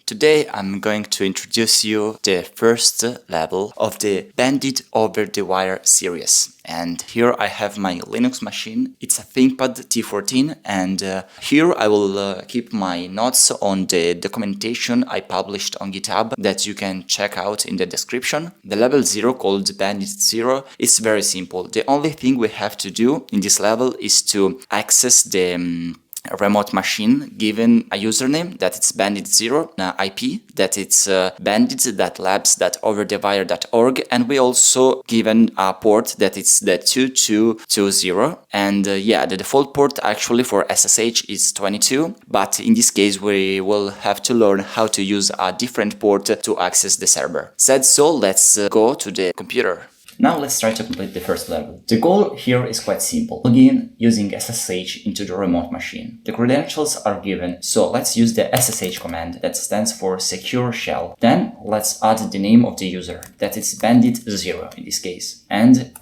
Today I'm going to introduce you the first level of the Bandit over the wire series. And here I have my Linux machine. It's a ThinkPad T14, and here I will keep my notes on the documentation I published on GitHub that you can check out in the description. The level 0, called Bandit 0, is very simple. The only thing we have to do in this level is to access the remote machine given a username that it's bandit0, IP that it's bandit.labs.overthewire.org, and we also given a port that it's the 2220, and the default port actually for SSH is 22, but in this case we will have to learn how to use a different port to access the server. Said so, let's go to the computer. Now let's try to complete the first level. The goal here is quite simple. Log in using SSH into the remote machine. The credentials are given, so let's use the SSH command that stands for Secure Shell. Then let's add the name of the user, that is bandit0 in this case, and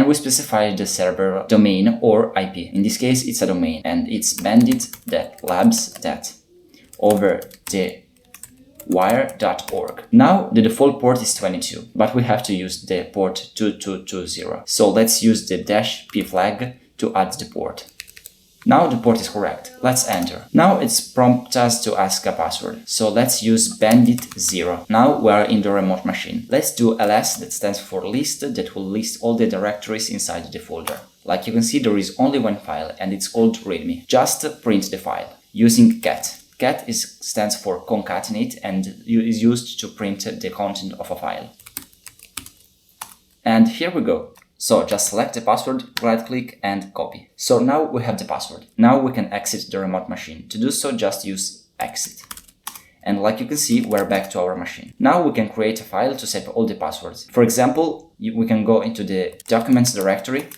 we specify the server domain or IP. In this case it's a domain, and it's bandit.labs.overthewire.org. Now the default port is 22, but we have to use the port 2220. So let's use the -p flag to add the port. Now the port is correct. Let's enter. Now it's prompts us to ask a password. So let's use bandit0. Now we are in the remote machine. Let's do ls, that stands for list, that will list all the directories inside the folder. Like you can see, there is only one file and it's called readme. Just print the file using cat. Cat stands for concatenate and is used to print the content of a file. And here we go. So just select the password, right click and copy. So now we have the password. Now we can exit the remote machine. To do so, just use exit. And like you can see, we're back to our machine. Now we can create a file to save all the passwords. For example, we can go into the documents directory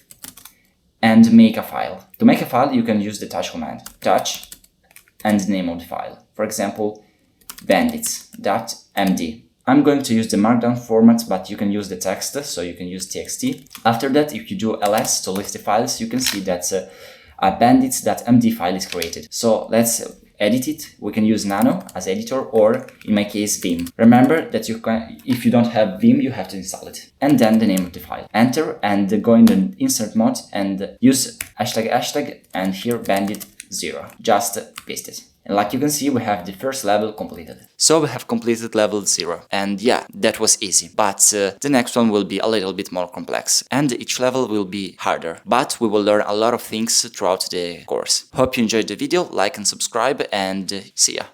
and make a file. To make a file, you can use the touch command. Touch and the name of the file. For example, bandits.md. I'm going to use the markdown format, but you can use the text, so you can use txt. After that, if you do ls to list the files, you can see that a bandits.md file is created. So let's edit it. We can use nano as editor, or in my case Vim. Remember that if you don't have Vim, you have to install it. And then the name of the file. Enter and go in the insert mode and use hashtag and here bandit0. Just paste it. And like you can see, we have the first level completed. So we have completed level 0. And yeah, that was easy. But the next one will be a little bit more complex. And each level will be harder. But we will learn a lot of things throughout the course. Hope you enjoyed the video, like and subscribe, and see ya.